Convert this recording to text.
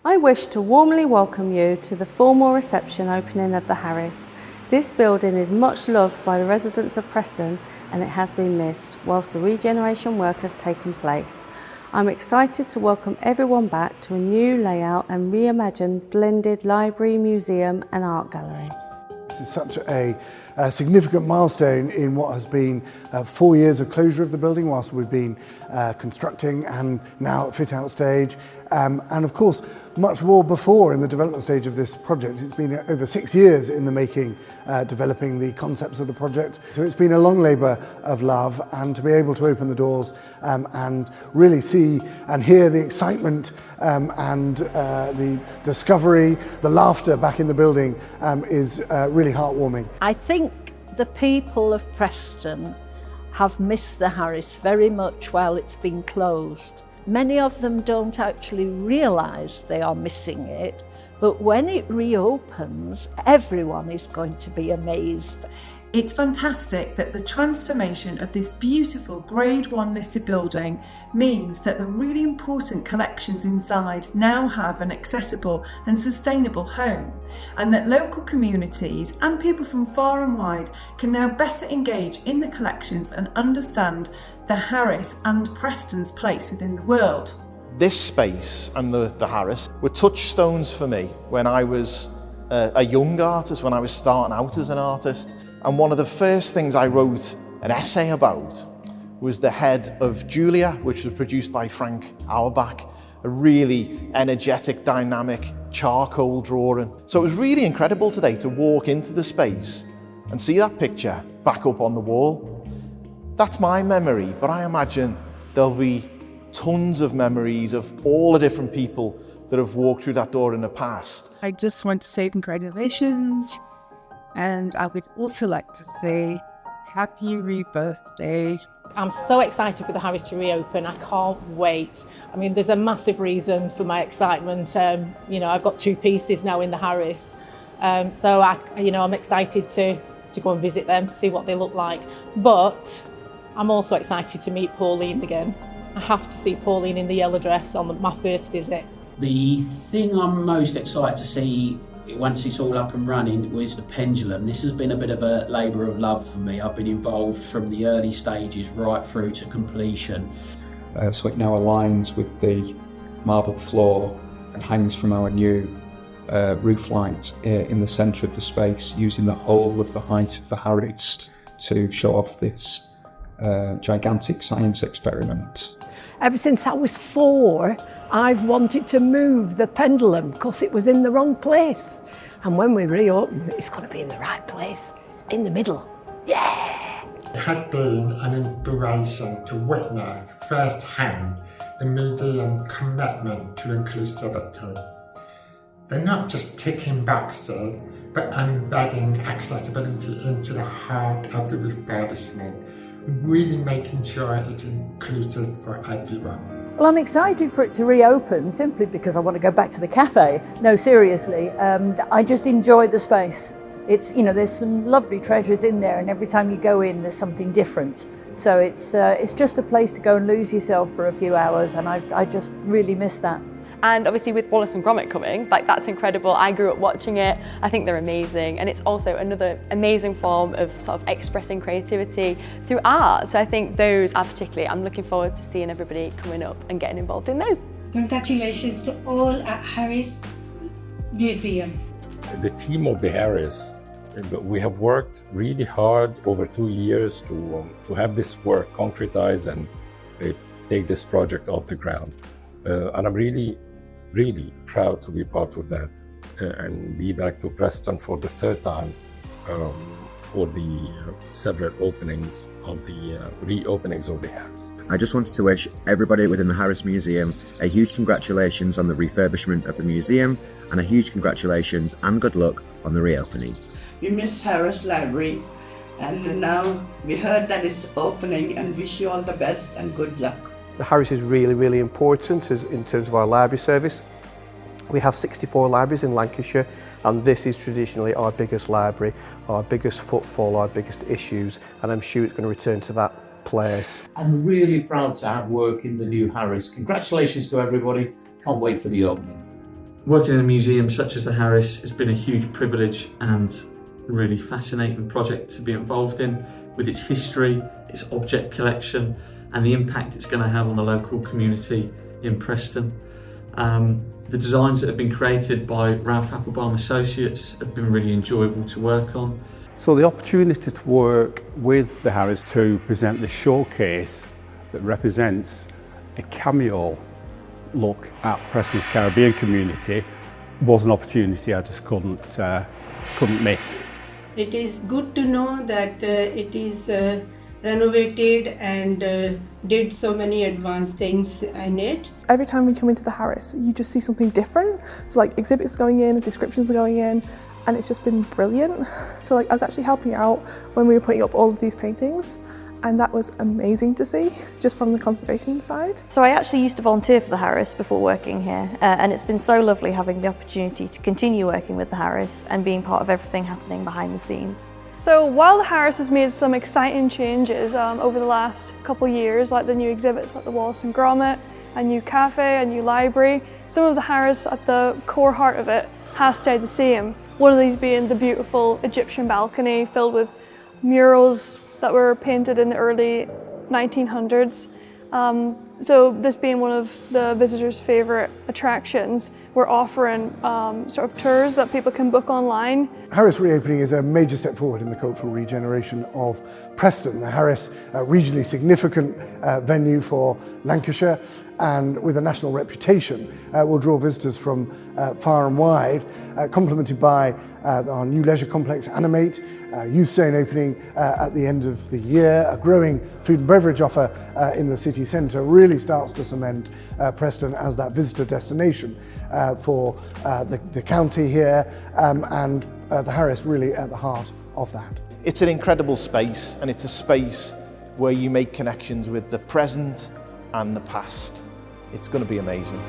I wish to warmly welcome you to the formal reception opening of the Harris. This building is much loved by the residents of Preston and it has been missed whilst the regeneration work has taken place. I'm excited to welcome everyone back to a new layout and reimagined blended library, museum and art gallery. This is such a significant milestone in what has been 4 years of closure of the building whilst we've been constructing and now at fit out stage. And of course, much more before in the development stage of this project. It's been over 6 years in the making, developing the concepts of the project. So it's been a long labour of love, and to be able to open the doors and really see and hear the excitement and the discovery, the laughter back in the building is really heartwarming. I think the people of Preston have missed the Harris very much while it's been closed. Many of them don't actually realise they are missing it, but when it reopens, everyone is going to be amazed. It's fantastic that the transformation of this beautiful Grade 1 listed building means that the really important collections inside now have an accessible and sustainable home, and that local communities and people from far and wide can now better engage in the collections and understand the Harris and Preston's place within the world. This space and the Harris were touchstones for me when I was a young artist, when I was starting out as an artist. And one of the first things I wrote an essay about was the head of Julia, which was produced by Frank Auerbach, a really energetic, dynamic charcoal drawing. So it was really incredible today to walk into the space and see that picture back up on the wall. That's my memory, but I imagine there'll be tons of memories of all the different people that have walked through that door in the past. I just want to say congratulations. And I would also like to say happy rebirthday. I'm so excited for the Harris to reopen. I can't wait. I mean, there's a massive reason for my excitement. You know, I've got 2 pieces now in the Harris. So I'm excited to go and visit them, see what they look like. But I'm also excited to meet Pauline again. I have to see Pauline in the yellow dress on my first visit. The thing I'm most excited to see once it's all up and running was the pendulum. This has been a bit of a labour of love for me. I've been involved from the early stages right through to completion. So it now aligns with the marble floor and hangs from our new roof light in the centre of the space, using the whole of the height of the Harris to show off this gigantic science experiment. Ever since I was 4, I've wanted to move the pendulum because it was in the wrong place. And when we reopen, it's got to be in the right place, in the middle. Yeah! It had been an inspiration to witness firsthand the museum's commitment to inclusivity. They're not just ticking boxes, but embedding accessibility into the heart of the refurbishment, really making sure it's inclusive for everyone. Well, I'm excited for it to reopen simply because I want to go back to the cafe. No, seriously, I just enjoy the space. It's, you know, there's some lovely treasures in there, and every time you go in, there's something different. So it's just a place to go and lose yourself for a few hours, and I just really miss that. And obviously with Wallace and Gromit coming, that's incredible. I grew up watching it. I think they're amazing. And it's also another amazing form of sort of expressing creativity through art. So I think those are particularly, I'm looking forward to seeing everybody coming up and getting involved in those. Congratulations to all at Harris Museum. The team of the Harris, we have worked really hard over 2 years to have this work concretized and take this project off the ground. And I'm really proud to be part of that and be back to Preston for the 3rd time for the several openings of the reopenings of the Harris. I just wanted to wish everybody within the Harris Museum a huge congratulations on the refurbishment of the museum and a huge congratulations and good luck on the reopening. We miss Harris Library, and now we heard that it's opening, and wish you all the best and good luck. The Harris is really important in terms of our library service. We have 64 libraries in Lancashire, and this is traditionally our biggest library, our biggest footfall, our biggest issues, and I'm sure it's going to return to that place. I'm really proud to have work in the new Harris. Congratulations to everybody. Can't wait for the opening. Working in a museum such as the Harris has been a huge privilege and a really fascinating project to be involved in, with its history, its object collection and the impact it's going to have on the local community in Preston. The designs that have been created by Ralph Applebaum Associates have been really enjoyable to work on. So the opportunity to work with the Harris to present the showcase that represents a cameo look at Preston's Caribbean community was an opportunity I just couldn't miss. It is good to know that it is renovated and did so many advanced things in it. Every time we come into the Harris, you just see something different. So like exhibits going in, descriptions are going in, and it's just been brilliant. So like I was actually helping out when we were putting up all of these paintings, and that was amazing to see, just from the conservation side. So I actually used to volunteer for the Harris before working here, and it's been so lovely having the opportunity to continue working with the Harris and being part of everything happening behind the scenes. So while the Harris has made some exciting changes over the last couple of years, like the new exhibits like the Wallace and Gromit, a new cafe, a new library, some of the Harris at the core heart of it has stayed the same. One of these being the beautiful Egyptian balcony filled with murals that were painted in the early 1900s. So this being one of the visitors' favourite attractions, we're offering sort of tours that people can book online. Harris reopening is a major step forward in the cultural regeneration of Preston. The Harris, regionally significant venue for Lancashire, and with a national reputation, will draw visitors from far and wide, complemented by our new leisure complex, Animate, Youth Zone opening at the end of the year. A growing food and beverage offer in the city centre really starts to cement Preston as that visitor destination for the county here, and the Harris really at the heart of that. It's an incredible space, and it's a space where you make connections with the present and the past. It's going to be amazing.